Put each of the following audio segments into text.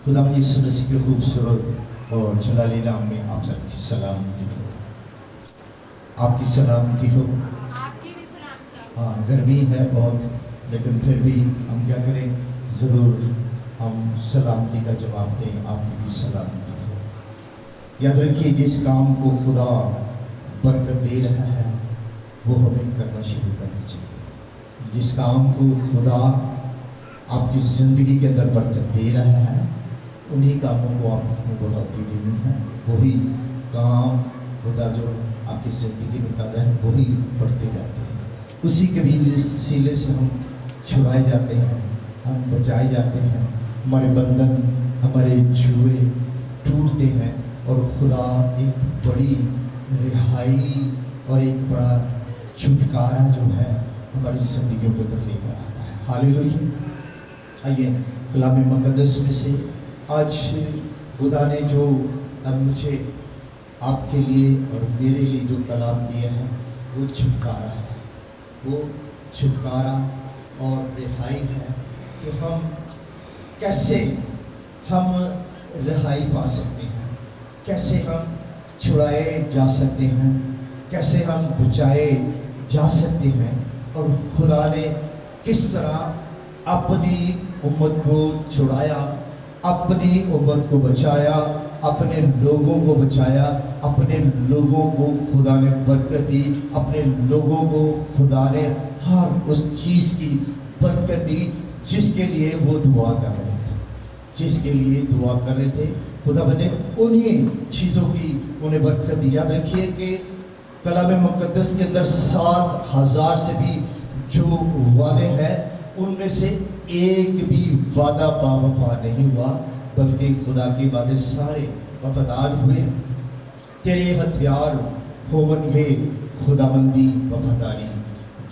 खुदा यीशु मसीह के खूबसूरत और जलाली नाम में आप सबकी सलामती हो, आपकी सलामती हो। हाँ, गर्मी है बहुत, लेकिन फिर भी हम क्या करें, ज़रूर हम सलामती का जवाब दें। आपकी भी सलामती हो। याद रखिए, जिस काम को खुदा बरकत दे रहा है वो हमें करना शुरू करना चाहिए। जिस काम को खुदा आपकी ज़िंदगी के अंदर बरकत दे रहा है, उन्हीं कामों को आपको बढ़ोतरी देनी है। वही काम खुदा जो आपकी ज़िंदगी में कर रहा है वही बढ़ते जाते हैं। उसी के भी सिले से हम छुड़ाए जाते हैं, हम बचाए जाते हैं, हमारे बंधन, हमारे जुए टूटते हैं और खुदा एक बड़ी रिहाई और एक बड़ा छुटकारा जो है हमारी ज़िंदगियों के अंदर लेकर आता है। हालेलुया। आइए कलाम मुक़द्दस में से आज खुदा ने जो अब मुझे आपके लिए और मेरे लिए जो कलाम दिया है वो छुटकारा है, वो छुटकारा और रिहाई है कि हम कैसे हम रिहाई पा सकते हैं, कैसे हम छुड़ाए जा सकते हैं, कैसे हम बचाए जा सकते हैं। और खुदा ने किस तरह अपनी उम्मत को छुड़ाया, अपनी उम्मत को बचाया, अपने लोगों को बचाया, अपने लोगों को खुदा ने बरकत दी, अपने लोगों को खुदा ने हर उस चीज़ की बरकत दी जिसके लिए वो दुआ कर रहे थे, जिसके लिए दुआ कर रहे थे। खुदा ने उन्हीं चीज़ों की उन्हें बरकत दी। याद रखिए कि कलाम मुक़द्दस के अंदर 7,000 से भी जो वादे हैं उनमें से एक भी वादा बावफा नहीं हुआ, बल्कि खुदा के वादे सारे वफादार हुए। तेरे हथियार होवनगे खुदाबंदी वफादारी।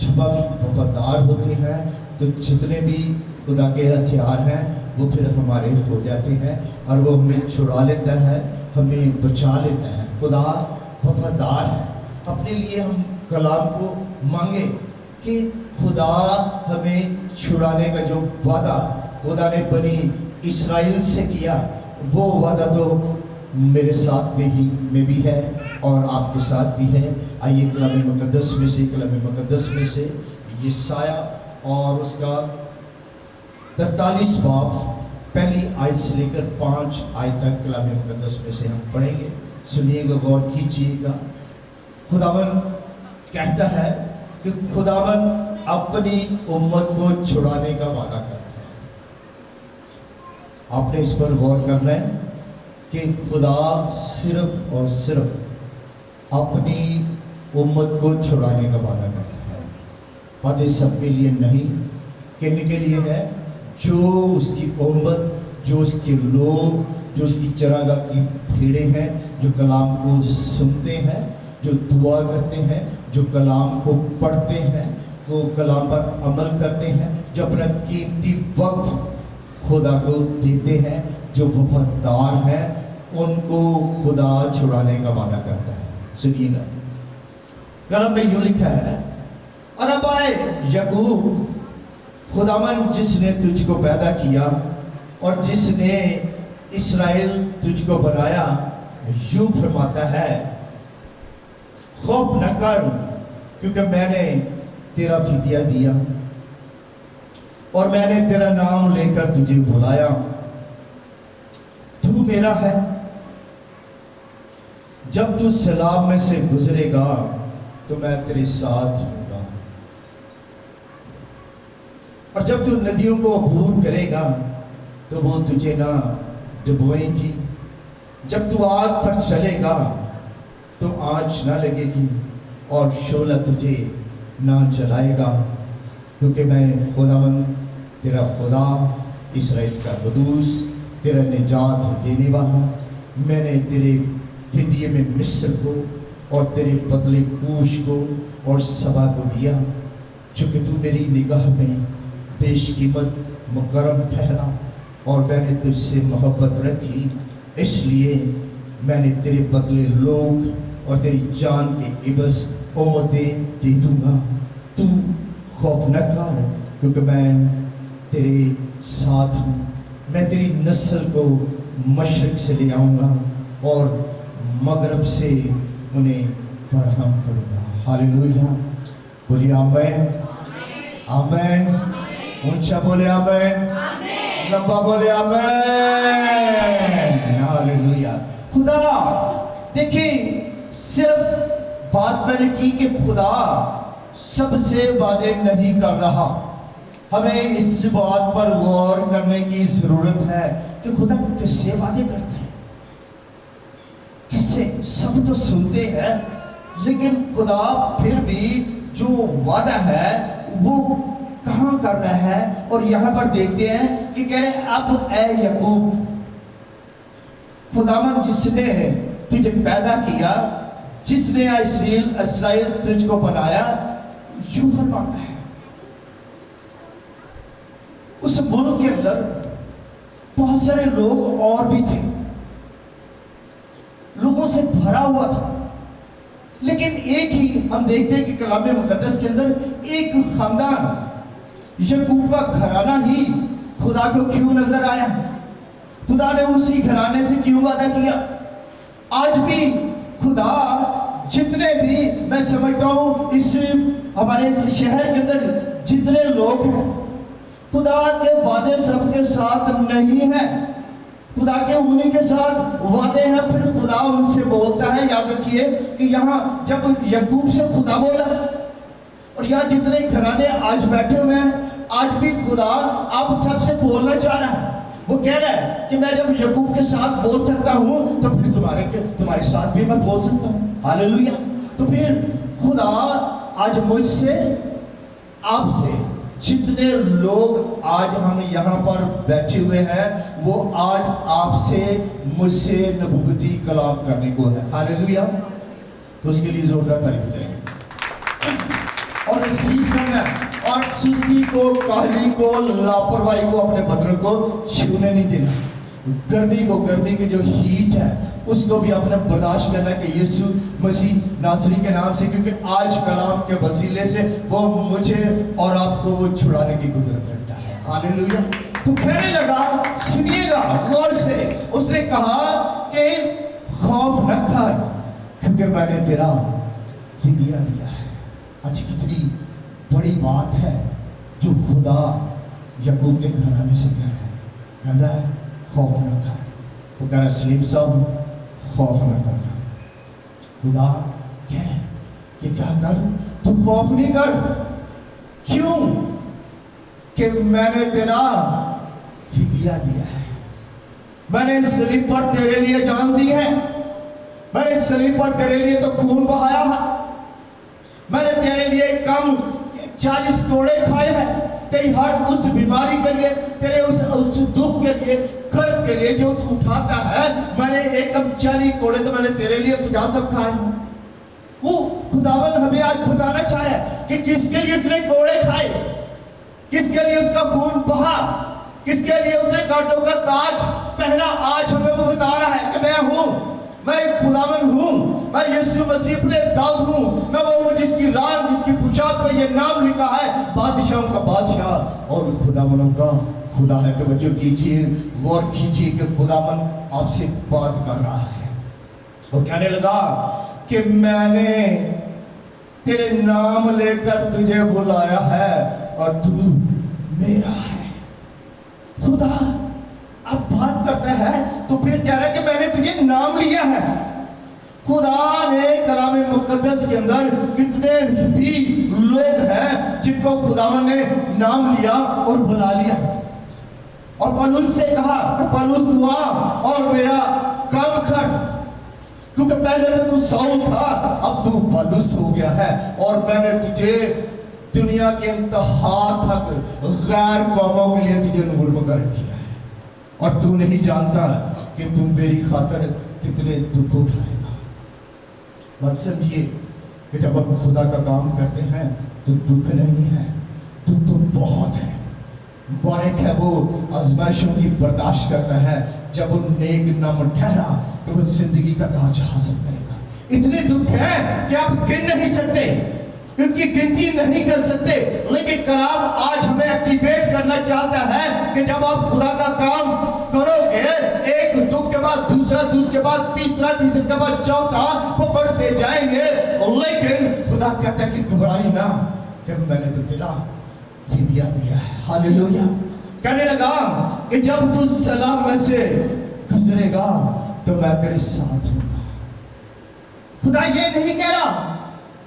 जब हम वफादार होते हैं तो जितने भी खुदा के हथियार हैं वो फिर हमारे हो जाते हैं और वो हमें छुड़ा लेता है, हमें बचा लेता है। खुदा वफादार है। अपने लिए हम कलाम को मांगे कि खुदा हमें छुड़ाने का जो वादा खुदा ने बनी इस्राइल से किया, वो वादा तो मेरे साथ में भी है और आपके साथ भी है। आइए कलाम मुक़द्दस में से यशाया और उसका 43 बाब पहली आयत से लेकर 5 आयत तक कलाम मुक़द्दस में से हम पढ़ेंगे। सुनिएगा, गौर कीजिएगा। खुदावन कहता है कि खुदावन अपनी उम्मत को छुड़ाने का वादा करता है। आपने इस पर गौर करना है कि खुदा सिर्फ और सिर्फ अपनी उम्मत को छुड़ाने का वादा करता है। वादे सबके लिए नहीं, किन के लिए है? जो उसकी उम्मत, जो उसके लोग, जो उसकी चरागाह की भीड़ें हैं, जो कलाम को सुनते हैं, जो दुआ करते हैं, जो कलाम को पढ़ते हैं, तो कलाम पर अमल करते हैं, जो अपना कीमती वक्त खुदा को देते हैं, जो वफादार हैं, उनको खुदा छुड़ाने का वादा करता है। सुनिएगा, कलाम में यूं लिखा है, अरबाए यकूब, खुदावन जिसने तुझको पैदा किया और जिसने इस्राएल तुझको बनाया, यूं फरमाता है, खौफ न कर, क्योंकि मैंने तेरा फिदिया दिया और मैंने तेरा नाम लेकर तुझे बुलाया। तू मेरा है। जब तू सैलाब में से गुजरेगा तो मैं तेरे साथ हूँगा, और जब तू नदियों को अबूर करेगा तो वो तुझे ना डुबोएंगी। जब तू आग पर चलेगा तो आँच ना लगेगी और शोला तुझे ना जलाएगा, क्योंकि मैं खुदावन तेरा खुदा, इस्राएल का कुद्दूस, तेरा निजात देने वाला, मैंने तेरे फिदिये में मिस्र को और तेरे बदले कूश को और सबा को दिया, चूँकि तू मेरी निगाह में बेशकीमत मुकर्रम ठहरा और मैंने तुझसे मोहब्बत रखी, इसलिए मैंने तेरे बदले लोग और तेरी जान के इवज़ उम्मतें दे दूँगा। तू खौफ न कर, क्योंकि मैं तेरे साथ हूँ। मैं तेरी नस्ल को मशरक से ले आऊँगा और मगरब से उन्हें बरहम करूँगा। हालेलुया, बोलिए आमीन, आमीन, ऊंचा बोले आमीन, लंबा बोले आमीन, हालेलुया। खुदा देखिए, सिर्फ बात मैंने की कि खुदा सबसे वादे नहीं कर रहा। हमें इस बात पर गौर करने की जरूरत है कि खुदा किससे वादे करता है, किससे। सब तो सुनते हैं, लेकिन खुदा फिर भी जो वादा है वो कहाँ कर रहा है। और यहाँ पर देखते हैं कि कह रहे अब ऐ याकूब, खुदावन जिसने तुझे पैदा किया, जिसने इस्राएल तुझको बनाया, यूं फरमाता है। उस मुल्क के अंदर बहुत सारे लोग और भी थे, लोगों से भरा हुआ था, लेकिन एक ही हम देखते हैं कि कलाम मुकद्दस के अंदर एक खानदान, याकूब का घराना ही खुदा को क्यों नजर आया, खुदा ने उसी घराने से क्यों वादा किया। आज भी खुदा जितने भी, मैं समझता हूं इस हमारे इस शहर के अंदर जितने लोग हैं, खुदा के वादे सबके साथ नहीं है, खुदा के उन्हीं के साथ वादे हैं। फिर खुदा उनसे बोलता है, याद रखिए कि यहाँ जब याकूब से खुदा बोला, और यहाँ जितने घराने आज बैठे हुए हैं, आज भी खुदा आप सबसे बोलना चाह रहा है। वो कह रहा है कि मैं जब याकूब के साथ बोल सकता हूँ, तो फिर तुम्हारे साथ भी मैं बोल सकता हूँ। हालेलुया। तो फिर खुदा आज मुझसे, आपसे, जितने लोग आज हम यहाँ पर बैठे हुए हैं, वो आज आपसे मुझसे नबूवती कलाम करने को है। हालेलुया। उसके लिए जोरदार तारीफ करेंगे। और रिसीव करना, और सुस्ती को, काहली को, लापरवाही को, अपने बदन को छूने नहीं देना। गर्मी की जो हीट है उसको भी अपने बर्दाश्त करना कि यीशु मसीह नासरी के नाम से, क्योंकि आज कलाम के वसीले से वो मुझे और आपको वो छुड़ाने की कुदरत रखता है। हालेलुया। तो कहने लगा, सुनिएगा गौर से, उसने कहा कि खौफ न कर, क्योंकि मैंने तेरा फिदिया दिया है। आज कितनी बड़ी बात है जो खुदा याकूब के घराने से कह रहा है। कहता है खौफ न कर। वो कह रहा सलीम साहब, खौफ न करना। खुदा कह रहे कि क्या कर, तू खौफ नहीं कर। क्यों? कि मैंने तेरा फिदिया दिया है, मैंने सलीब पर तेरे लिए जान दी है, मैंने सलीब पर तेरे लिए तो खून बहाया है, मैंने तेरे लिए कम 40 कोड़े खाए हैं, तेरी हर उस बीमारी के लिए, तेरे उस दुख के लिए, कर्ब के लिए जो तू उठाता है, मैंने एक कम 40 कोड़े तो मैंने तेरे लिए सजा सब खाए हैं। वो खुदावन हमें आज बताना चाह रहा है कि किसके लिए उसने कोड़े खाए, किसके लिए उसका खून बहा, किसके लिए उसने कांटों का ताज पहना। आज हमें वो बता रहा है कि मैं हूं, मैं खुदावन हूं, मैं यीशु मसीह अपने दाऊद हूं, मैं वो जिसकी रान, जिसकी पोशाक पर ये नाम लिखा है, बादशाहों का बादशाह और खुदावनों का खुदा है। तवज्जो कीजिए, गौर कीजिए कि खुदावन आपसे बात कर रहा है। और कहने लगा कि मैंने तेरे नाम लेकर तुझे बुलाया है और तू मेरा है। खुदा अब बात करता है तो फिर कह रहा है कि मैंने तुझे नाम लिया है। खुदा ने कलाम मुकद्दस के अंदर कितने भी लोग हैं जिनको खुदावन ने नाम लिया और बुला लिया। और पौलुस से कहा कि पौलुस तू आ और मेरा काम कर, क्योंकि पहले तो तू साउल था, अब तू पौलुस हो गया है, और मैंने तुझे दुनिया के इंतहा तक गैर कौमों के लिए तुझे नूर मुकर्रर किया है। और तू नहीं जानता कि तुम मेरी खातिर कितने दुख उठाएगा। मत समझिए कि जब हम खुदा का काम करते हैं तो दुख नहीं है, दुख तो बहुत है। मुबारक है वो आजमाइशों की बर्दाश्त करता है, जब वो नेक नाम ठहरा तो वो जिंदगी का ताज हासिल करेगा। इतने दुख हैं कि आप गिन नहीं सकते। ان کی گنتی نہیں کر سکتے. لیکن کلام آج ہمیں ایکٹیویٹ کرنا چاہتا ہے کہ جب آپ خدا کا کام کرو گے، ایک دکھ کے بعد دوسرا، دوسرے کے بعد تیسرا، تیسرے کے بعد چوتھا، وہ بڑھتے جائیں گے. لیکن خدا کہتا ہے کہ گھبرائی نہ، کہ میں نے تو تیرا فدیہ دیا ہے. ہاللیلویہ. کہنے لگا کہ جب تو سلام میں سے گزرے گا تو میں تیرے ساتھ ہوں گا. خدا یہ نہیں کہہ رہا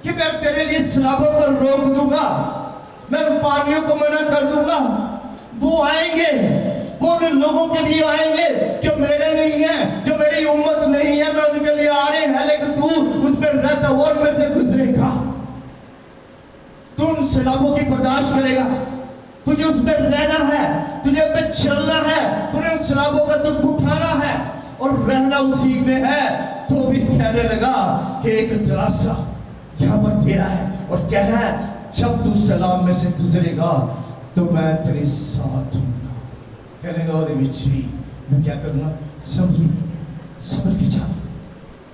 کہ میں تیرے لیے سیلابوں کو روک دوں گا، میں پانیوں کو منع کر دوں گا. وہ آئیں گے، وہ ان لوگوں کے لیے آئیں گے جو میرے نہیں ہیں، جو میری امت نہیں ہے. میں ان کے لیے آ رہے ہیں، لیکن تو اس میں رہتا ہوا ان میں سے گزرے گا. تو ان سیلابوں کی برداشت کرے گا. تجھے اس میں رہنا ہے، تجھے اس میں چلنا ہے، تجھے ان سیلابوں کا دکھ اٹھانا ہے اور رہنا اسی میں ہے. تو بھی کہنے لگا کہ ایک دراصہ یہاں پر گیا ہے اور کہہ رہا ہے جب تو سلام میں سے گزرے گا تو میں تیرے ساتھ ہوں گا. کہنے گا اور میں کیا کرنا؟ صبر کی جا،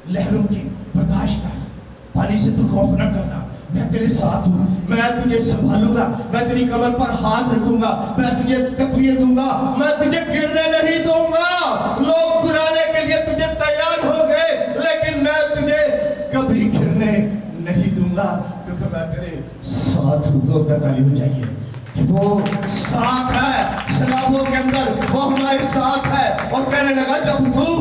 لہروں کی برداشت کر، پانی سے تو خوف نہ کرنا. میں تیرے ساتھ ہوں، میں تجھے سنبھالوں گا، میں تیری کمر پر ہاتھ رکھوں گا، میں تجھے تقویت دوں گا، میں تجھے گرنے نہیں دوں گا. لوگ گرانے کے لیے تجھے تیار ہو گئے، لیکن میں تجھے کبھی گرنے نہیں دوں گا، کیونکہ میں تیرے ساتھ ہوں. زور کا تعریف ہو جائیے کہ وہ ساتھ ہے سیلابوں کے اندر، وہ ہمارے ساتھ ہے. اور کہنے لگا جب تو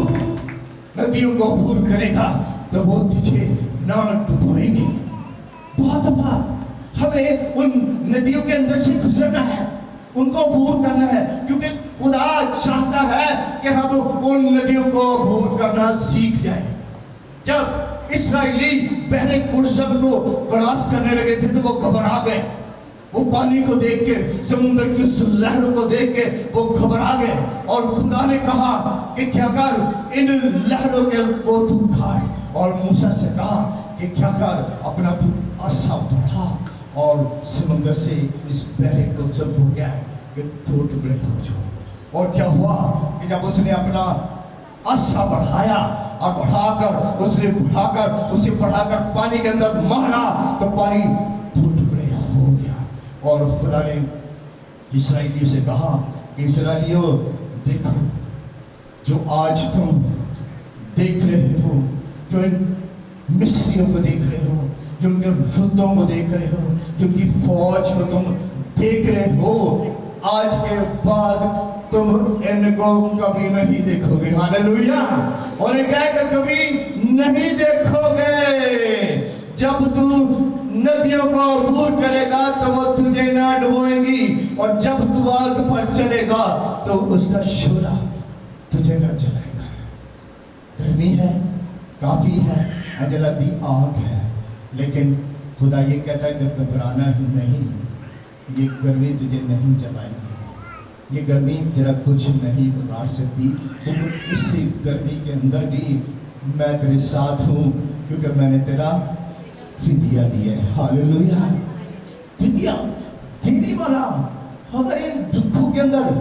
ندیوں کو عبور کرے گا تو وہ تجھے نہ ڈبوئیں گی. بہت دفعہ ہمیں ان ندیوں کے اندر سے گزرنا ہے، ان کو عبور کرنا ہے، کیونکہ خدا چاہتا ہے کہ ہم ان ندیوں کو عبور کرنا سیکھ جائیں. جب اسرائیلی بحر کرزم کو کراس کرنے لگے تھے تو وہ گھبرا گئے. وہ پانی کو دیکھ کے، سمندر کی اس لہروں کو دیکھ کے وہ گھبرا گئے. اور خدا نے کہا کہ کیا کر ان لہروں کے کو تو کھاٹ. اور موسیٰ سے کہا کہ کیا کر اپنا عصا بڑھا، اور سمندر سے اس بحر کرزم ہو گیا ہے کہ 2 ٹکڑے ہو جاؤ. اور کیا ہوا کہ جب اس نے اپنا عصا بڑھایا اور بڑھا کر اسے پانی کے اندر مارا تو پانی 2 ٹکڑے ہو گیا. اور خدا نے اسرائیلیوں سے کہا کہ اسرائیلیوں دیکھو، جو آج تم دیکھ رہے ہو، جو ان مصریوں کو دیکھ رہے ہو، جو ان کے رتوں کو دیکھ رہے ہو، جو ان کی فوج کو تم دیکھ رہے ہو، آج کے بعد تم ان کو کبھی نہیں دیکھو گے. ہاللیلویہ. اور یہ کہہ کہ کبھی نہیں دیکھو گے. جب تو ندیوں کو عبور کرے گا تو وہ تجھے نہ ڈبوئیں گی، اور جب تو آگ پر چلے گا تو اس کا شعلہ تجھے نہ جلائے گا. گرمی ہے، کافی ہے، جلاتی آگ ہے، لیکن خدا یہ کہتا ہے کہ گھبرانا ہی نہیں. یہ گرمی تجھے نہیں جلائے گی، یہ گرمی تیرا کچھ نہیں بگاڑ سکتی. اسی گرمی کے اندر بھی میں تیرے ساتھ ہوں، کیونکہ میں نے تیرا فدیہ دیا ہے. ہاللیلویہ. فدیہ دینے والا ہمارے ان دکھوں کے اندر،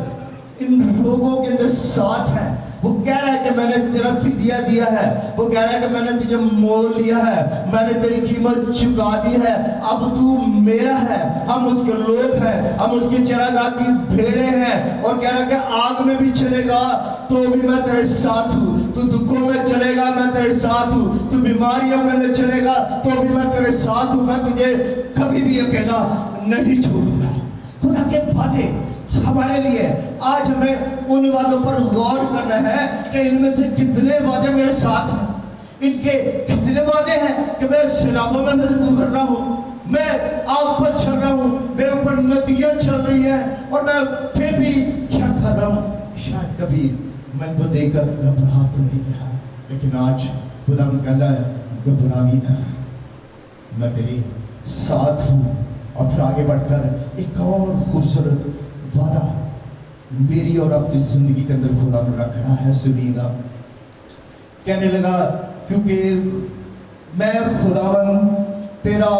ان روگوں کے اندر ساتھ ہے. وہ کہہ رہا ہے کہ میں نے تیرا فدیہ دیا ہے، وہ کہہ رہا ہے کہ میں نے تجھے مول لیا ہے، میں نے تیری قیمت چکا دی ہے، اب تو میرا ہے، ہم اس کے لوگ ہیں، ہم اس کی چراگاہ کی بھیڑیں ہیں. اور کہہ رہا ہے کہ آگ میں بھی چلے گا تو بھی میں تیرے ساتھ ہوں، تو دکھوں میں چلے گا میں تیرے ساتھ ہوں، تو بیماریوں میں اندر چلے گا تو بھی میں تیرے ساتھ ہوں. میں تجھے کبھی بھی اکیلا نہیں چھوڑوں گا. خدا کے وعدے ہمارے لیے آج ہمیں ان وعدوں پر غور کرنا ہے کہ ان میں سے کتنے وعدے میرے ساتھ ہیں. ان کے کتنے وعدے ہیں کہ میں سیلابوں میں گزر رہا ہوں، میں آگ پر چل رہا ہوں، میرے اوپر ندیاں چل رہی ہیں، اور میں پھر بھی کیا کر رہا ہوں. شاید کبھی میں ان کو دیکھ کر گھبرا تو نہیں رہا، لیکن آج خدا کہتا ہے گھبراوی نہ، میں تیرے ساتھ ہوں. اور پھر آگے بڑھ کر ایک اور خوبصورت وعدہ میری اور آپ کی زندگی کے اندر خدا نے رکھنا ہے. سنیے گا. کہنے لگا کیونکہ میں خداوند تیرا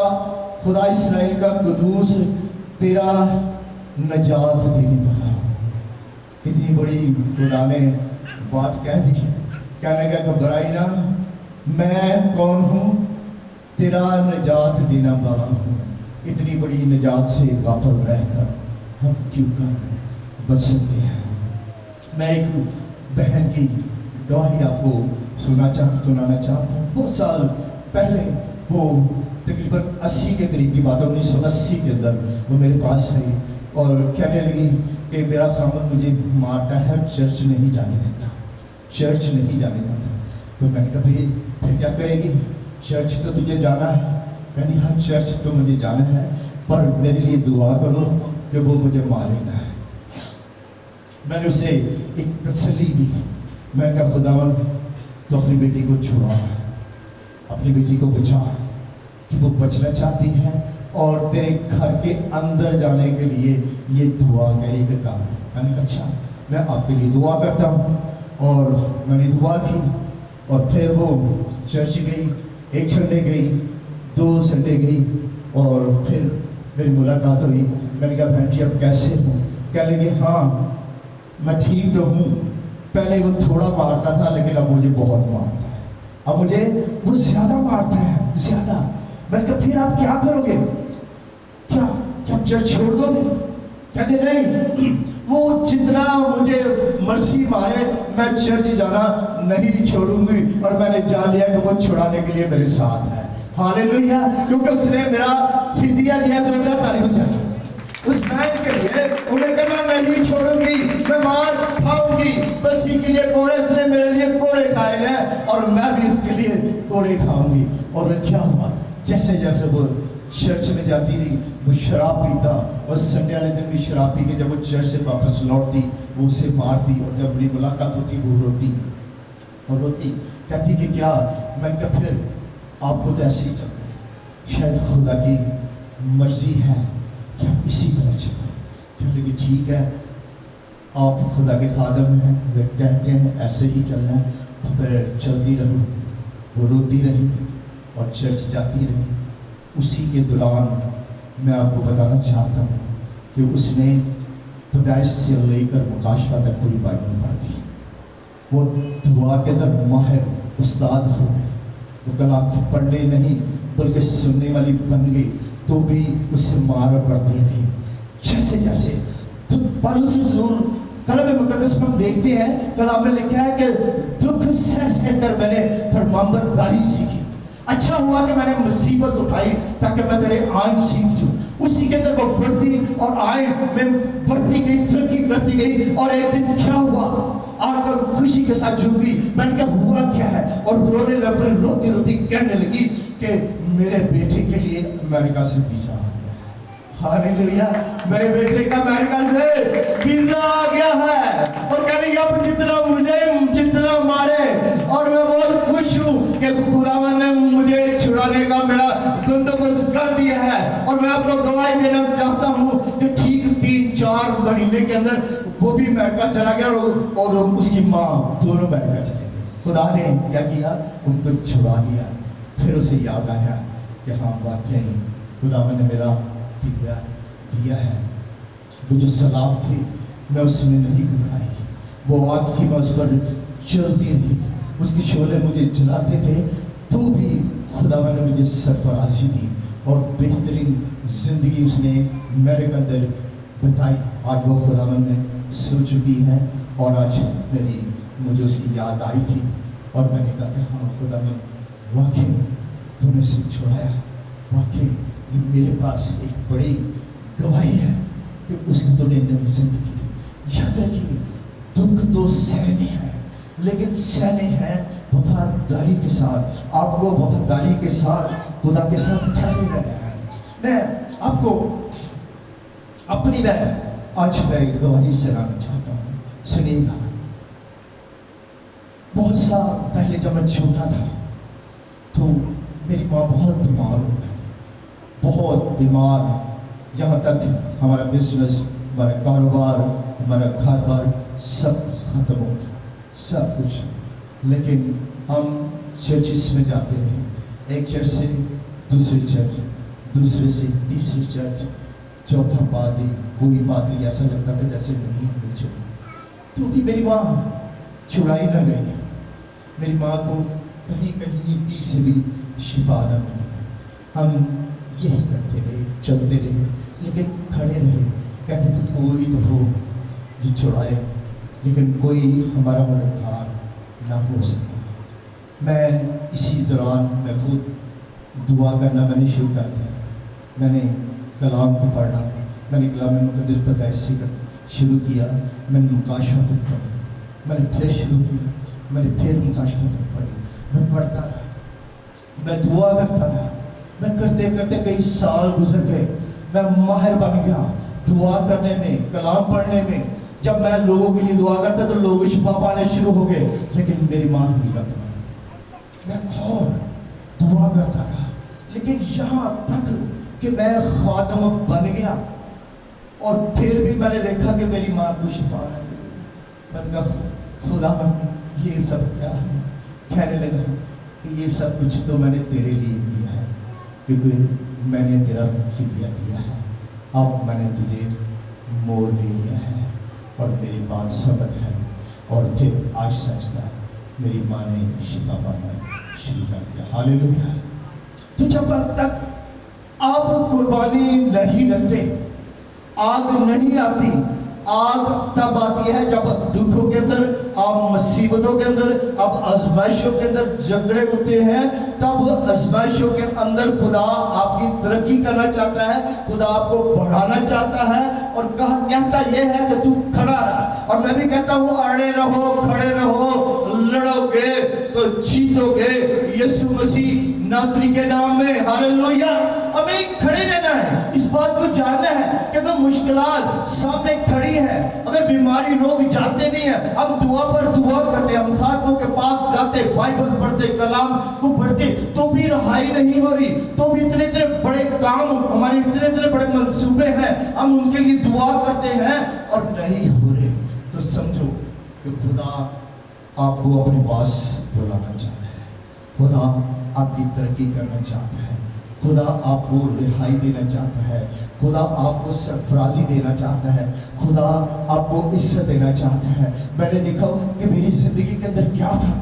خدا اسرائیل کا قدوس تیرا نجات دینے والا ہوں. اتنی بڑی خدا نے بات کہہ دی. کہنے لگا گھبرائی نہ، میں کون ہوں؟ तेरा निजात देना वाला हूँ। इतनी बड़ी निजात से गाफिल रहकर हम क्यों कर बच सकते हैं। मैं एक बहन की गवाही आपको सुनाना चाहता हूँ। बहुत साल पहले वो तकरीबन 80 के करीब की बात है, 1980 के अंदर वो मेरे पास आई और कहने लगी कि मेरा खामद मुझे मारता है, चर्च नहीं जाने देता, चर्च नहीं जाने देता। तो मैंने कहा फिर क्या करेगी, चर्च तो तुझे जाना है। कहनी हाँ चर्च तो मुझे जाना है, पर मेरे लिए दुआ करो कि वो मुझे मारेगा है। मैंने उसे एक तसल्ली दी। मैं कहा खुदावन तो अपनी बेटी को छुड़ा, अपनी बेटी को बचा, कि वो बचना चाहती है और तेरे घर के अंदर जाने के लिए ये दुआ मेरी का काम है। मैंने कहा अच्छा मैं आपके लिए दुआ करता हूँ। और मैंने दुआ की और फिर वो चर्च गई, एक संडे गई, 2 संडे गई और फिर मेरी मुलाकात हुई। मैंने कहा बहन जी आप कैसे हो। कह लगे हाँ मैं ठीक तो हूँ, पहले वो थोड़ा मारता था लेकिन अब मुझे बहुत मारता है, अब मुझे वो ज़्यादा मारता है, ज़्यादा। मैंने कहा फिर आप क्या करोगे, क्या क्या चर्च छोड़ दोगे। कहते नहीं, वो जितना मुझे मर्जी मारे मैं चर्च जाना नहीं छोड़ूंगी। और मैंने जान लिया कि वो छुड़ाने के लिए मेरे साथ है। हालेलुया, क्योंकि उसने मेरा फिदिया दिया। जोरदार ताली बजाइए उस मैच के लिए। उन्हें कहना मैं नहीं छोड़ूंगी, मैं मार खाऊंगी, बस इसी के लिए कोड़े उसने मेरे लिए कोड़े खाए हैं और मैं भी उसके लिए कोड़े खाऊंगी। और वो क्या हुआ, जैसे जैसे वो चर्च में जाती रही वो शराब पीता और संडे वाले दिन भी शराब पी के जब वो चर्च से वापस लौटती वो उसे मारती और जब मेरी मुलाकात होती वो रोती और रोती, कहती कि क्या। मैं कहा फिर आपको तो ऐसे ही चल रहे, शायद खुदा की मर्जी है कि आप इसी तरह चलें। कहते कि ठीक है आप खुदा के खादम हैं, वे कहते हैं ऐसे ही चलना है तो फिर चलती रहूँ। वो रोती रही और चर्च जाती रही। उसी के दौरान मैं आपको बताना चाहता हूँ कि उसने पैदाइश से लेकर मुकाशवा तक पूरी बाइबल पढ़ दी। वो दुआ के अंदर माहिर उस्ताद हो गए। वो कलाम की पढ़ने नहीं बल्कि सुनने वाली बन गई, तो भी उसे मार पड़ती रही। जैसे जैसे तो पौलुस रसूल कलाम मुकद्दस में देखते हैं, कलाम में लिखा है कि दुख सह कर मैंने फरमानबरदारी सीखी। अच्छा हुआ कि मैंने मुसीबत उठाई ताकि मैं तेरे आइन सीख जाऊं। उसी के अंदर वो बढ़ती और आइन में बढ़ती गई, तरक्की करती गई। और एक दिन क्या हुआ, आकर खुशी के साथ झूमी। मैंने कहा हुआ क्या है, और रोने लगे, रोती रोती कहने लगी कि मेरे बेटे के लिए अमेरिका से वीजा आ गया है। हालेलुया, मेरे बेटे का अमेरिका से वीजा आ गया है। और कहने अब जितना मुझे जितना मारे, और मैं बहुत खुश हूँ कि खुदावन ने मुझे छुड़ाने का मेरा बंदोबस्त कर दिया है। और मैं आपको गवाही देना चाहता हूँ कि ठीक 3-4 महीने के अंदर वो भी अमेरिका चला गया और उसकी माँ दोनों अमेरिका चले गए। खुदा ने क्या किया, उनको छुड़ा दिया। फिर उसे याद आया कि हाँ वाकई खुदावन ने मेरा दिया है। वो जो सलाब थी मैं उसमें नहीं घबराई, वो आग थी मैं उस पर चलती रही, उसके शोले मुझे जलाते थे तो भी खुदावन ने मुझे सरफराजी दी और बेहतरीन जिंदगी उसने मेरे अंदर बताई। आज वो खुदावन ने सो चुकी है और आज मुझे उसकी याद आई थी और मैंने कहा कि हाँ खुदावन वाकई तूने उसे छुड़ाया। वाकई मेरे पास एक बड़ी गवाही है कि उसने तूने नई जिंदगी दी। याद रखिए दुख तो सहने हैं, लेकिन सहने हैं वफादारी के साथ। आपको वफादारी के साथ खुदा के साथ ठहरे रहना है। मैं आपको अपनी आज मैं गवाही सुनाना चाहता हूँ, सुनिएगा। बहुत साल पहले जब मैं छोटा था तो मेरी माँ बहुत बीमार हो गई, बहुत बीमार। यहाँ तक हमारा बिजनेस, हमारा कारोबार, हमारा घर बार सब खत्म हो गया, सब कुछ। लेकिन हम चर्चिस में जाते रहे, एक चर्च से दूसरे चर्च, दूसरे से तीसरे चर्च, चौथा बात ही कोई बात नहीं, ऐसा लगता था जैसे नहीं हुई छोड़ी। तो भी मेरी माँ छुड़ाई न गई। मेरी माँ को कहीं कहीं भी से भी शिफा न मिली। ہم یہی کرتے رہے، چلتے رہے، لیکن کھڑے رہے، کہتے تھے کوئی تو ہو جو چھڑائے، لیکن کوئی ہمارا مددگار نہ ہو سکا۔ میں اسی دوران میں خود دعا کرنا میں نے شروع کر دیا، میں نے کلام کو پڑھنا، میں نے کلام مقدس پر ایسے شروع کیا، میں نے مکاشفہ تک پڑھی، میں نے پھر شروع کیا، میں نے پھر مکاشفہ تک پڑھی، میں پڑھتا رہا، میں دعا کرتا رہا، میں کرتے کرتے کئی سال گزر گئے، میں ماہر بن گیا دعا کرنے میں، کلام پڑھنے میں۔ جب میں لوگوں کے لیے دعا کرتا تو لوگ شفا پانے شروع ہو گئے، لیکن میری ماں نہیں رکھ پائی۔ میں اور دعا کرتا رہا، لیکن یہاں تک کہ میں خادم بن گیا، اور پھر بھی میں نے دیکھا کہ میری ماں کو شفا نہ ملی۔ میں نے کہا خدا یہ سب کیا ہے؟ کہنے لگا کہ یہ سب کچھ تو میں نے تیرے لیے کیا ہے، کیونکہ میں نے تیرا فدیہ دیا ہے، اب میں نے تجھے مول لے لیا ہے، اور میری بات سمجھ ہے۔ اور پھر آہستہ آہستہ میری ماں نے شفا پانا شروع کر دیا۔ ہاللیلویا۔ تو جب تک آپ قربانی نہیں رکھتے، آگ نہیں آتی۔ آگ تب آتی ہے جب دکھوں کے اندر، آپ مصیبتوں کے اندر، آپ آزمائشوں کے اندر جھگڑے ہوتے ہیں، تب آزمائشوں کے اندر خدا آپ کی ترقی کرنا چاہتا ہے، خدا آپ کو بڑھانا چاہتا ہے، اور کہتا یہ ہے کہ تو کھڑا رہا۔ اور میں بھی کہتا ہوں اڑے رہو، کھڑے رہو، لڑو گے تو جیتو گے یسوع مسیح ناصری کے نام میں۔ ہاللیلویا۔ ہمیں کھڑے رہنا ہے، اس بات کو جاننا ہے کہ اگر مشکلات سامنے کھڑی ہیں، اگر بیماری روگ جاتے نہیں ہیں، ہم دعا پر دعا کرتے، ہم خادموں کے پاس جاتے، بائبل پڑھتے، کلام کو پڑھتے، تو بھی رہائی نہیں ہو رہی، تو بھی اتنے بڑے کام، ہمارے اتنے بڑے منصوبے ہیں، ہم ان کے لیے دعا کرتے ہیں اور نہیں ہو رہے، تو سمجھو کہ خدا آپ کو اپنے پاس بلانا چاہتا ہے، خدا آپ کی ترقی کرنا چاہتا ہے، خدا آپ کو رہائی دینا چاہتا ہے، خدا آپ کو سرفرازی دینا چاہتا ہے، خدا آپ کو عزت دینا چاہتا ہے۔ میں نے دیکھا کہ میری زندگی کے اندر کیا تھا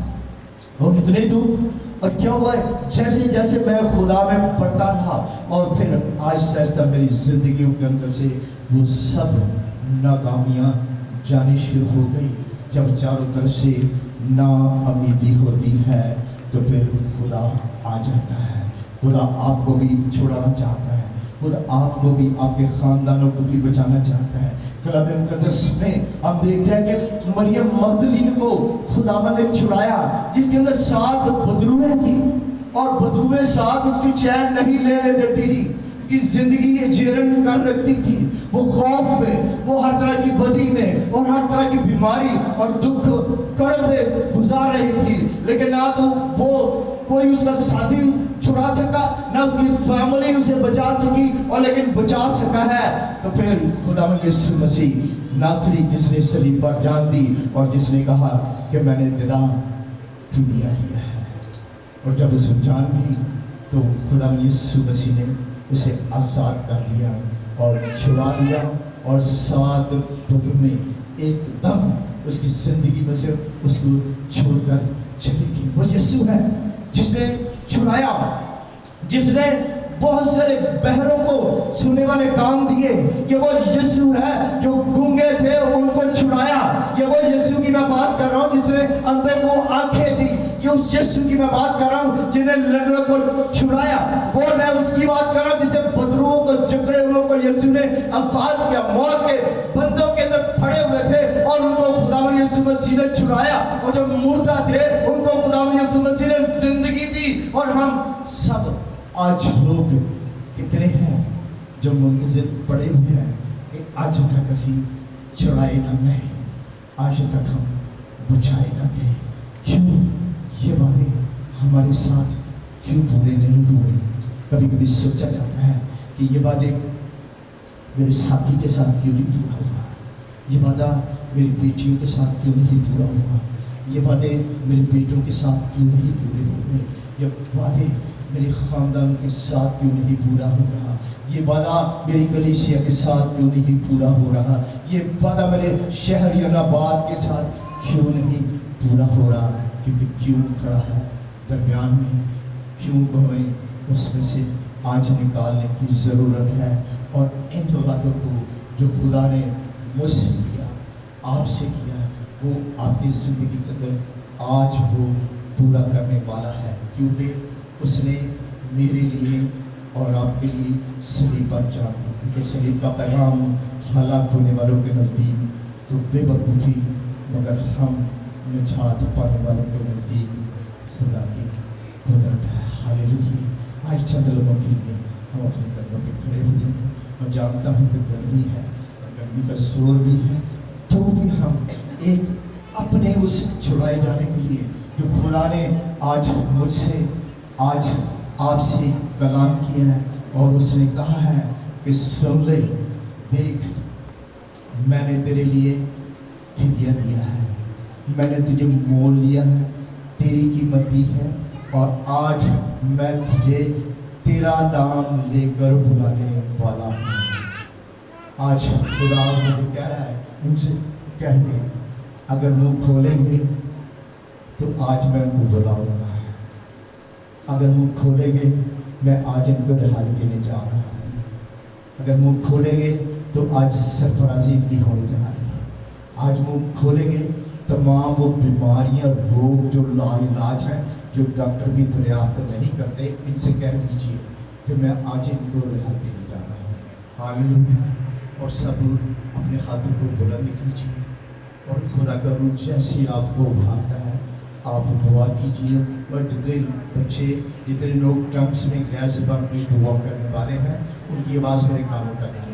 اور اتنے دکھ، اور کیا ہوا ہے، جیسے جیسے میں خدا میں پڑھتا رہا، اور پھر آہستہ آہستہ میری زندگی کے اندر سے وہ سب ناکامیاں جانی شروع ہو گئی۔ جب چاروں طرف سے نا امیدی ہوتی ہے تو پھر خدا آ جاتا ہے، خدا آپ کو بھی چھڑانا چاہتا ہے، خدا آپ کو بھی، آپ کے خاندانوں کو بھی بچانا چاہتا ہے۔ کلام مقدس میں ہم دیکھتے ہیں کہ مریم مغدلین کو خداوند نے چھڑایا، جس کے اندر 7 بدرویں تھی، اور بدرویں 7 اس کی چین نہیں لینے دیتی تھی، کی زندگی یہ جیرن کر رکھتی تھی، وہ خوف میں، وہ ہر طرح کی بدی میں، اور ہر طرح کی بیماری اور دکھ کرب میں گزار رہی تھی، لیکن نہ تو وہ کوئی اس کا ساتھی چھڑا سکا، نہ اس کی فیملی اسے بچا سکی، اور لیکن بچا سکا ہے تو پھر خداوند یسوع مسیح ناصری، جس نے صلیب پر جان دی اور جس نے کہا کہ میں نے تیرا فدیہ دیا ہے، اور جب اسے جان دی تو خداوند یسوع مسیح نے اسے آزاد کر لیا اور چھڑا لیا، اور 7 بدر میں ایک دم اس کی زندگی میں سے اس کو چھوڑ کر چلی گئی۔ وہ یسوع ہے جس نے چھڑایا، جس نے بہت سارے بہروں کو سننے والے کام دیے۔ یہ وہ یسوع ہے جو گونگے تھے ان کو چھڑایا۔ یہ وہ یسوع کی میں بات کر رہا ہوں جس نے اندر کو آنکھیں دی۔ یہ اس یسوع کی میں بات کر رہا ہوں جنہیں لنگڑوں کو چھڑایا۔ وہ میں اس کی بات کر رہا ہوں جسے بدروؤں کو، جکڑے والوں کو یسوع نے آزاد کیا، موت کے بندوں کے اندر پڑے ہوئے تھے اور ان کو خداوند یسوع مسیح نے چھڑایا، اور جو مردہ تھے ان کو خداوند یسوع مسیح نے زندگی دی۔ اور ہم سب آج لوگ کتنے ہیں جو منتظر پڑے ہوئے ہیں کہ آج تک اسی چھڑائے نہ گئے، آج تک ہم بچائے نہ گئے۔ کیوں یہ باتیں ہمارے ساتھ کیوں پورے نہیں ہوئے؟ کبھی کبھی سوچا جاتا ہے کہ یہ باتیں میرے ساتھی کے ساتھ کیوں نہیں پورا ہوا، یہ وعدہ میری بیٹیوں کے ساتھ کیوں نہیں پورا ہوا، یہ باتیں میرے بیٹوں کے ساتھ کیوں نہیں پورے ہوئے، یہ وعدے میرے خاندان کے ساتھ کیوں نہیں پورا ہو رہا، یہ وعدہ میری کلیسیا کے ساتھ کیوں نہیں پورا ہو رہا، یہ وعدہ میرے شہر یوناباد کے ساتھ کیوں نہیں پورا ہو رہا؟ کیونکہ کیوں کھڑا ہے درمیان میں، کیوں کو ہمیں اس میں سے آج نکالنے کی ضرورت ہے، اور ان وعدوں کو جو خدا نے مجھ سے کیا، آپ سے کیا، وہ آپ کی زندگی کے اندر آج وہ پورا کرنے والا ہے، کیونکہ اس نے میرے لیے اور آپ کے لیے صلیب پر جان دی۔ کیونکہ صلیب کا پیغام ہلاک ہونے والوں کے نزدیک تو بے وقوفی، مگر ہم نجات پانے والوں کے نزدیک خدا کی قدرت ہے۔ ہاللیلویا۔ آج چند لوگوں کے لیے ہم اپنے قدموں پہ کھڑے ہو جائیں گے۔ میں جانتا ہوں کہ گرمی ہے اور گرمی کا زور بھی ہے، تو بھی ہم ایک اپنے اس چھڑائے جانے کے لیے جو خدا نے آج مجھ سے، آج آپ سے کلام کیا ہے، اور اس نے کہا ہے کہ سن لے، دیکھ میں نے تیرے لیے فدیہ دیا ہے، میں نے تجھے مول لیا ہے، تیری قیمت دی ہے، اور آج میں تجھے تیرا نام لے کر بلانے والا ہوں۔ آج خدا مجھے کہہ رہا ہے، ان سے کہہ دے اگر منہ کھولیں گے تو آج میں ان کو بلاؤں گا، اگر منہ کھولیں گے میں آج ان کو رہائی دینے جا رہا ہوں، اگر منہ کھولیں گے تو آج سرفرازی ان کی ہونے جا رہی ہے، آج منہ کھولیں گے تمام وہ بیماریاں، روگ جو لا علاج ہیں، جو ڈاکٹر بھی دریافت نہیں کرتے، ان سے کہہ دیجیے کہ میں آج ان کو رہائی دینے جا رہا ہوں۔ ہاللیلویا۔ اور سب اپنے ہاتھوں کو بلند کیجیے، اور خدا کا روح جیسے آپ کو ابھارتا ہے آپ دعا کیجیے، اور جتنے بچے، جتنے لوگ ٹنگس میں غیر زبان میں دعا کرنے والے ہیں، ان کی آواز میرے کانوں تک